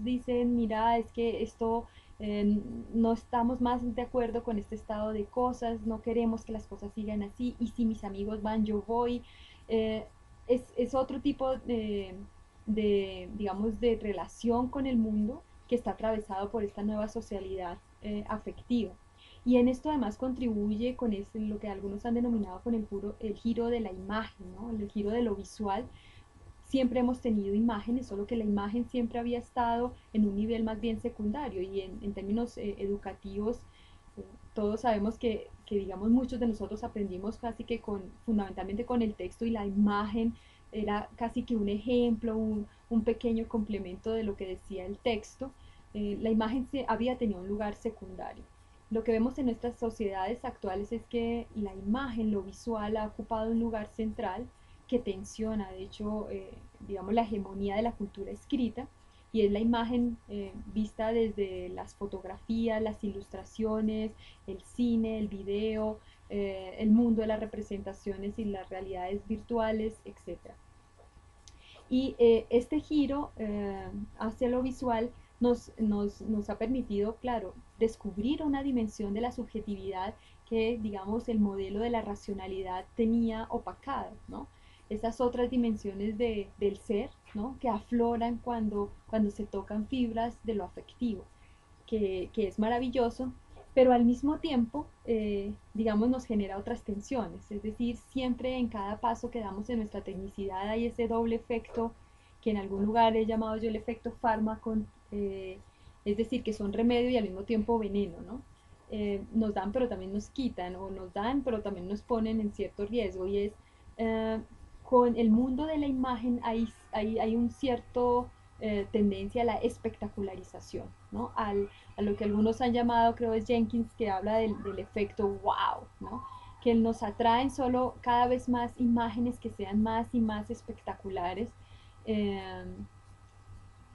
dicen, mira, es que esto eh, no estamos más de acuerdo con este estado de cosas, no queremos que las cosas sigan así, y si mis amigos van, yo voy. Eh, es otro tipo digamos, de relación con el mundo que está atravesado por esta nueva socialidad afectiva. Y en esto además contribuye con lo que algunos han denominado con el giro de la imagen, ¿no? El giro de lo visual. Siempre hemos tenido imágenes, solo que la imagen siempre había estado en un nivel más bien secundario y en términos educativos, eh, todos sabemos digamos, muchos de nosotros aprendimos casi que fundamentalmente con el texto y la imagen era casi que un ejemplo, un pequeño complemento de lo que decía el texto. La imagen había tenido un lugar secundario. Lo que vemos en nuestras sociedades actuales es que la imagen, lo visual, ha ocupado un lugar central que tensiona, de hecho, digamos, la hegemonía de la cultura escrita, y es la imagen vista desde las fotografías, las ilustraciones, el cine, el video, el mundo de las representaciones y las realidades virtuales, etc. Y este giro hacia lo visual nos ha permitido, claro, descubrir una dimensión de la subjetividad que, digamos, el modelo de la racionalidad tenía opacado, ¿no? Esas otras dimensiones del ser, ¿no? Que afloran cuando se tocan fibras de lo afectivo, que es maravilloso, pero al mismo tiempo, digamos, nos genera otras tensiones. Es decir, siempre en cada paso que damos en nuestra tecnicidad hay ese doble efecto que en algún lugar he llamado yo el efecto fármaco, es decir, que son remedio y al mismo tiempo veneno, ¿no? Nos dan pero también nos quitan, o nos dan pero también nos ponen en cierto riesgo, y es eh, con el mundo de la imagen hay un cierto tendencia a la espectacularización, ¿no? A lo que algunos han llamado, creo es Jenkins, que habla del efecto wow, ¿no? Que nos atraen solo cada vez más imágenes que sean más y más espectaculares, eh,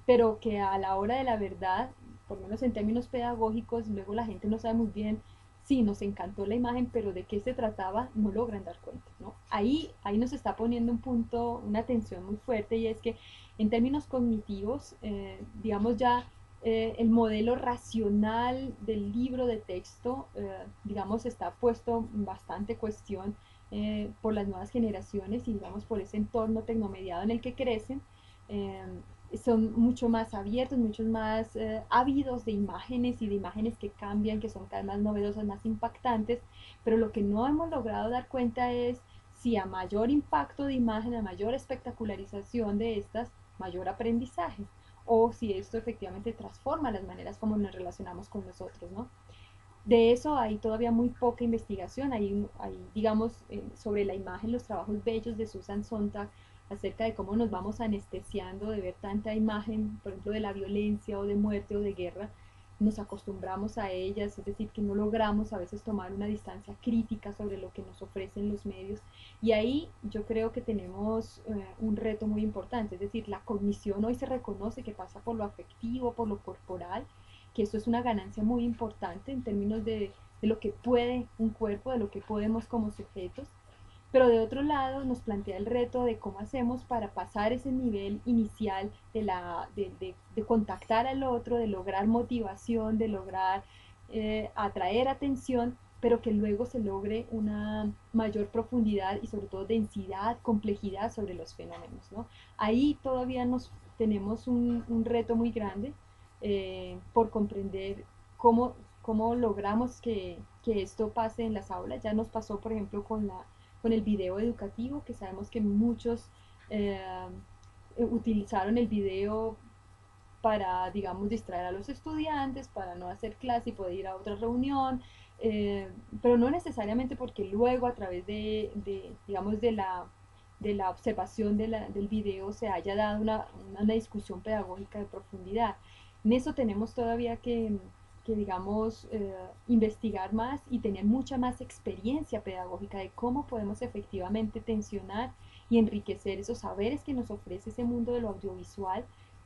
pero que a la hora de la verdad, por lo menos en términos pedagógicos, luego la gente no sabe muy bien, sí, nos encantó la imagen, pero de qué se trataba no logran dar cuenta, ¿no? Ahí nos está poniendo un punto, una tensión muy fuerte, y es que en términos cognitivos, digamos ya el modelo racional del libro de texto, digamos, está puesto en bastante cuestión por las nuevas generaciones y, digamos, por ese entorno tecnomediado en el que crecen. Eh, Son mucho más abiertos, mucho más ávidos de imágenes y de imágenes que cambian, que son cada vez más novedosas, más impactantes, pero lo que no hemos logrado dar cuenta es si a mayor impacto de imagen, a mayor espectacularización de estas, mayor aprendizaje, o si esto efectivamente transforma las maneras como nos relacionamos con nosotros, ¿no? De eso hay todavía muy poca investigación. Hay digamos, sobre la imagen, los trabajos bellos de Susan Sontag acerca de cómo nos vamos anestesiando de ver tanta imagen, por ejemplo, de la violencia o de muerte o de guerra. Nos acostumbramos a ellas, es decir, que no logramos a veces tomar una distancia crítica sobre lo que nos ofrecen los medios. Y ahí yo creo que tenemos un reto muy importante, es decir, la cognición hoy se reconoce que pasa por lo afectivo, por lo corporal, que esto es una ganancia muy importante en términos de lo que puede un cuerpo, de lo que podemos como sujetos, pero de otro lado nos plantea el reto de cómo hacemos para pasar ese nivel inicial de contactar al otro, de lograr motivación, de lograr atraer atención, pero que luego se logre una mayor profundidad y sobre todo densidad, complejidad sobre los fenómenos, ¿no? Ahí todavía tenemos un reto muy grande por comprender cómo logramos que esto pase en las aulas. Ya nos pasó, por ejemplo, con el video educativo, que sabemos que muchos eh, utilizaron el video para, digamos, distraer a los estudiantes, para no hacer clase y poder ir a otra reunión, eh, pero no necesariamente porque luego a través digamos, de la observación del video se haya dado una discusión pedagógica de profundidad. En eso tenemos todavía que digamos, investigar más y tener mucha más experiencia pedagógica de cómo podemos efectivamente tensionar y enriquecer esos saberes que nos ofrece ese mundo de lo audiovisual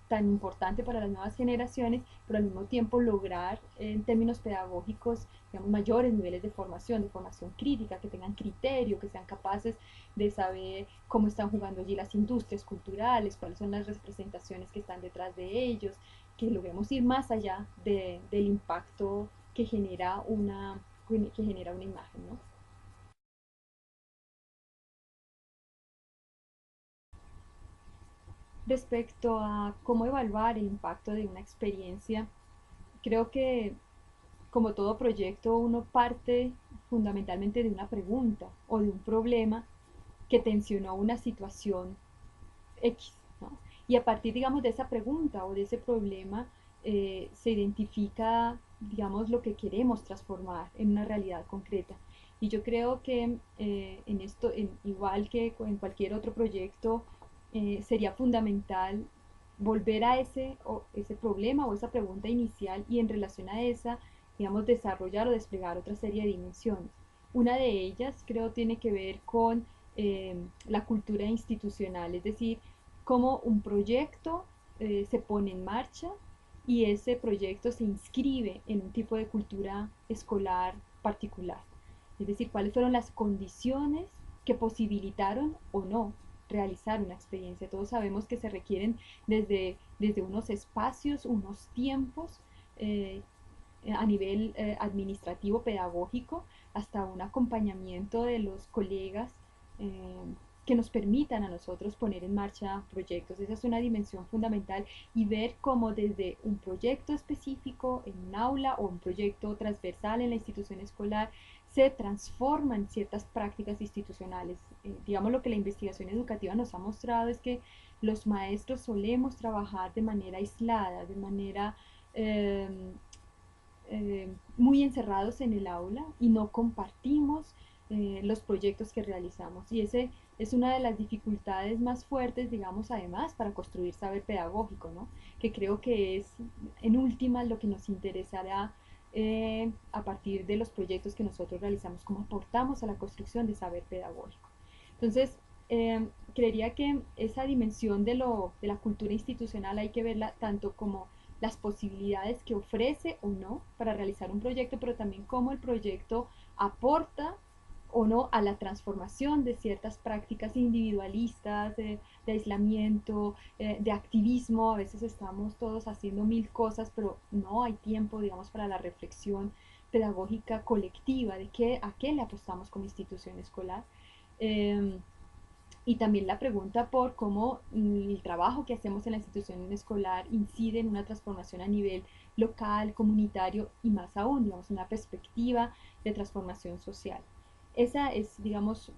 tan importante para las nuevas generaciones, pero al mismo tiempo lograr en términos pedagógicos, digamos, mayores niveles de formación crítica, que tengan criterio, que sean capaces de saber cómo están jugando allí las industrias culturales, cuáles son las representaciones que están detrás de ellos, que logremos ir más allá del impacto que genera una imagen, ¿no? Respecto a cómo evaluar el impacto de una experiencia, creo que como todo proyecto uno parte fundamentalmente de una pregunta o de un problema que tensionó una situación X, ¿no? Y a partir, digamos, de esa pregunta o de ese problema se identifica, digamos, lo que queremos transformar en una realidad concreta. Y yo creo que en esto, igual que en cualquier otro proyecto, sería fundamental volver a ese problema o esa pregunta inicial y en relación a esa, digamos, desarrollar o desplegar otra serie de dimensiones. Una de ellas creo tiene que ver con la cultura institucional, es decir, cómo un proyecto se pone en marcha y ese proyecto se inscribe en un tipo de cultura escolar particular. Es decir, cuáles fueron las condiciones que posibilitaron o no realizar una experiencia. Todos sabemos que se requieren desde unos espacios, unos tiempos, eh, a nivel administrativo, pedagógico, hasta un acompañamiento de los colegas eh, que nos permitan a nosotros poner en marcha proyectos. Esa es una dimensión fundamental y ver cómo desde un proyecto específico en un aula o un proyecto transversal en la institución escolar se transforman ciertas prácticas institucionales. Digamos, lo que la investigación educativa nos ha mostrado es que los maestros solemos trabajar de manera aislada, de manera eh, muy encerrados en el aula y no compartimos los proyectos que realizamos. Y ese es una de las dificultades más fuertes, digamos, además, para construir saber pedagógico, ¿no? Que creo que es, en última, lo que nos interesará a partir de los proyectos que nosotros realizamos, cómo aportamos a la construcción de saber pedagógico. Entonces, creería que esa dimensión de la cultura institucional hay que verla tanto como las posibilidades que ofrece o no para realizar un proyecto, pero también cómo el proyecto aporta o no a la transformación de ciertas prácticas individualistas, de aislamiento, de activismo. A veces estamos todos haciendo mil cosas, pero no hay tiempo, digamos, para la reflexión pedagógica colectiva de a qué le apostamos como institución escolar. Eh, y también la pregunta por cómo el trabajo que hacemos en la institución escolar incide en una transformación a nivel local, comunitario y más aún, digamos, una perspectiva de transformación social. Esa es, digamos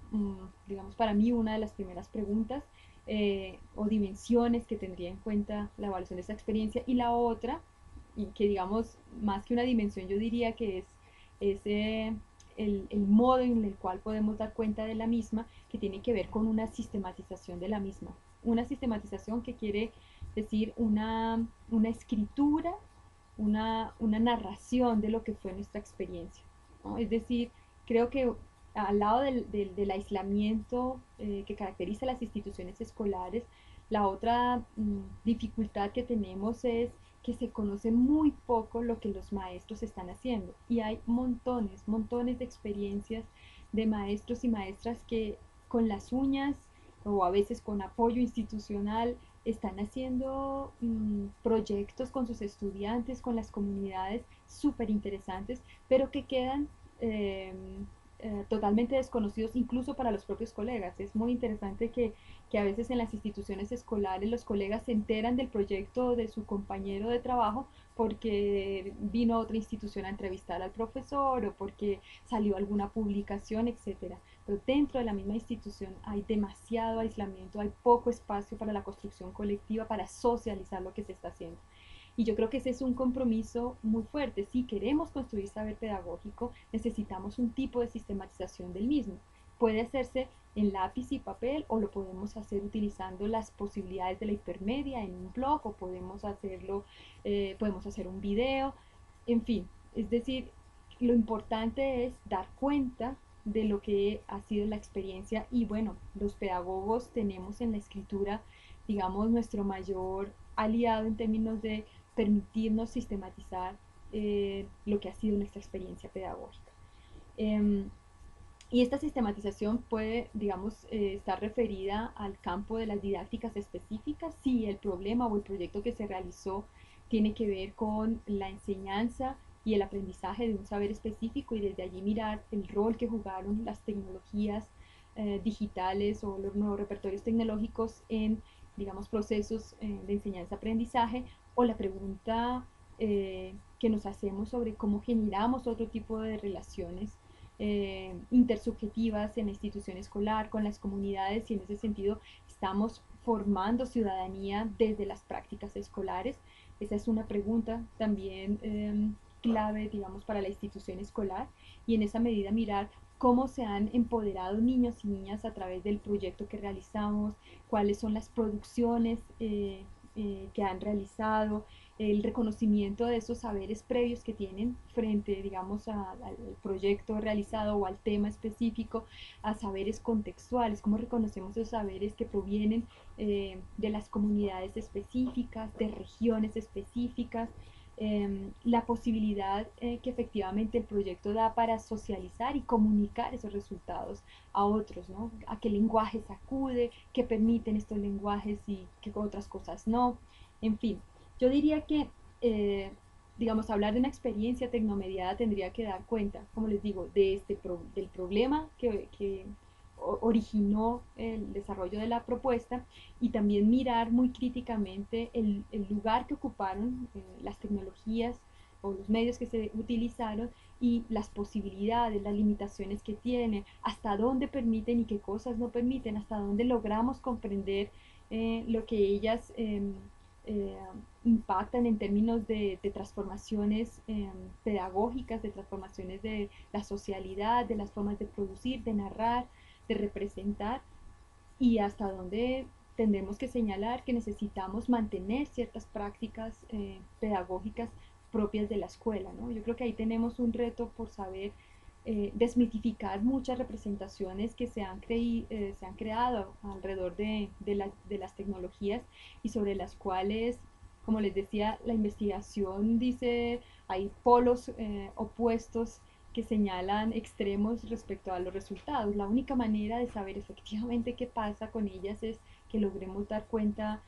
para mí una de las primeras preguntas o dimensiones que tendría en cuenta la evaluación de esta experiencia. Y la otra, y que digamos, más que una dimensión, yo diría que es el modo en el cual podemos dar cuenta de la misma, que tiene que ver con una sistematización de la misma. Una sistematización que quiere decir una escritura, una narración de lo que fue nuestra experiencia, ¿no? Es decir, creo que al lado del aislamiento que caracteriza las instituciones escolares, la otra dificultad que tenemos es que se conoce muy poco lo que los maestros están haciendo. Y hay montones de experiencias de maestros y maestras que con las uñas o a veces con apoyo institucional están haciendo proyectos con sus estudiantes, con las comunidades súper interesantes, pero que quedan eh, totalmente desconocidos incluso para los propios colegas. Es muy interesante que a veces en las instituciones escolares los colegas se enteran del proyecto de su compañero de trabajo porque vino a otra institución a entrevistar al profesor o porque salió alguna publicación, etcétera. Pero dentro de la misma institución hay demasiado aislamiento, hay poco espacio para la construcción colectiva, para socializar lo que se está haciendo. Y yo creo que ese es un compromiso muy fuerte. Si queremos construir saber pedagógico, necesitamos un tipo de sistematización del mismo. Puede hacerse en lápiz y papel o lo podemos hacer utilizando las posibilidades de la hipermedia en un blog o podemos hacer un video, en fin. Es decir, lo importante es dar cuenta de lo que ha sido la experiencia y bueno, los pedagogos tenemos en la escritura, digamos, nuestro mayor aliado en términos de permitirnos sistematizar lo que ha sido nuestra experiencia pedagógica. Eh, y esta sistematización puede, digamos, estar referida al campo de las didácticas específicas si el problema o el proyecto que se realizó tiene que ver con la enseñanza y el aprendizaje de un saber específico y desde allí mirar el rol que jugaron las tecnologías digitales o los nuevos repertorios tecnológicos en, digamos, procesos de enseñanza-aprendizaje o la pregunta que nos hacemos sobre cómo generamos otro tipo de relaciones intersubjetivas en la institución escolar, con las comunidades y en ese sentido estamos formando ciudadanía desde las prácticas escolares. Esa es una pregunta también clave, digamos, para la institución escolar y en esa medida mirar cómo se han empoderado niños y niñas a través del proyecto que realizamos, cuáles son las producciones que han realizado, el reconocimiento de esos saberes previos que tienen frente, digamos, al proyecto realizado o al tema específico, a saberes contextuales, cómo reconocemos esos saberes que provienen de las comunidades específicas, de regiones específicas, la posibilidad que efectivamente el proyecto da para socializar y comunicar esos resultados a otros, ¿no? A qué lenguajes acude, qué permiten estos lenguajes y qué otras cosas no. En fin, yo diría que, eh, digamos, hablar de una experiencia tecnomediada tendría que dar cuenta, como les digo, del problema que originó el desarrollo de la propuesta y también mirar muy críticamente el lugar que ocuparon las tecnologías o los medios que se utilizaron y las posibilidades, las limitaciones que tiene, hasta dónde permiten y qué cosas no permiten, hasta dónde logramos comprender lo que ellas eh, impactan en términos de transformaciones pedagógicas, de transformaciones de la socialidad, de las formas de producir, de narrar, de representar y hasta dónde tendremos que señalar que necesitamos mantener ciertas prácticas pedagógicas propias de la escuela, ¿no? Yo creo que ahí tenemos un reto por saber desmitificar muchas representaciones que se han creado alrededor de las tecnologías y sobre las cuales, como les decía, la investigación dice hay polos opuestos que señalan extremos respecto a los resultados. La única manera de saber efectivamente qué pasa con ellas es que logremos dar cuenta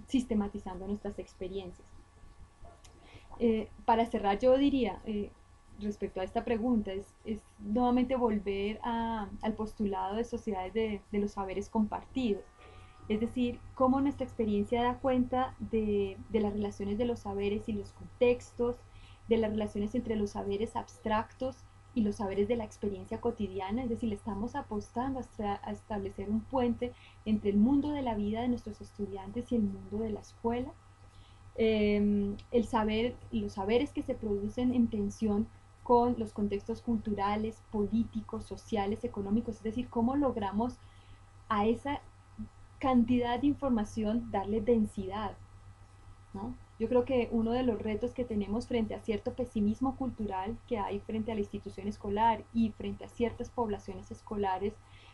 sistematizando nuestras experiencias. Para cerrar, yo diría, respecto a esta pregunta, es nuevamente volver al postulado de sociedades de los saberes compartidos. Es decir, cómo nuestra experiencia da cuenta de las relaciones de los saberes y los contextos, de las relaciones entre los saberes abstractos y los saberes de la experiencia cotidiana. Es decir, le estamos apostando a establecer un puente entre el mundo de la vida de nuestros estudiantes y el mundo de la escuela. El saber, los saberes que se producen en tensión con los contextos culturales, políticos, sociales, económicos, es decir, cómo logramos a esa cantidad de información darle densidad, ¿no? Yo creo que uno de los retos que tenemos frente a cierto pesimismo cultural que hay frente a la institución escolar y frente a ciertas poblaciones escolares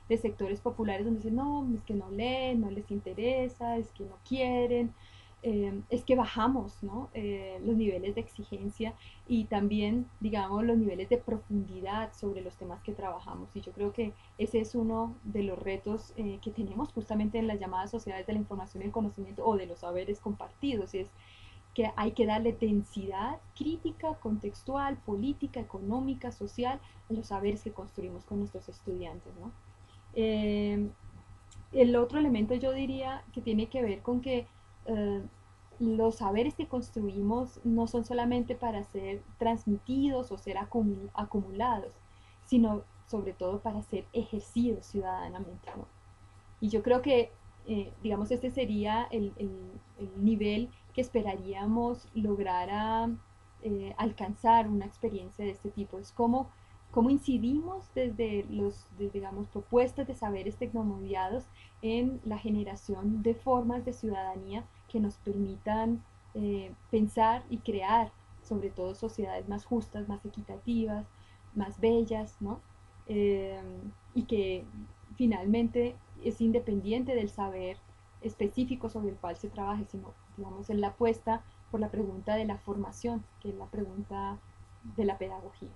de sectores populares donde dicen, no, es que no leen, no les interesa, es que no quieren, es que bajamos, ¿no? Los niveles de exigencia y también, digamos, los niveles de profundidad sobre los temas que trabajamos. Y yo creo que ese es uno de los retos que tenemos justamente en las llamadas sociedades de la información y el conocimiento o de los saberes compartidos. Es que hay que darle densidad crítica, contextual, política, económica, social a los saberes que construimos con nuestros estudiantes, ¿no? Eh, el otro elemento yo diría que tiene que ver con que eh, los saberes que construimos no son solamente para ser transmitidos o ser acumulados, sino sobre todo para ser ejercidos ciudadanamente, ¿no? Y yo creo que, digamos, este sería el nivel que esperaríamos lograr alcanzar una experiencia de este tipo. Es cómo incidimos digamos, propuestas de saberes tecnomediados en la generación de formas de ciudadanía que nos permitan pensar y crear, sobre todo, sociedades más justas, más equitativas, más bellas, ¿no? Eh, y que finalmente es independiente del saber específico sobre el cual se trabaje, sino, digamos, en la apuesta por la pregunta de la formación, que es la pregunta de la pedagogía.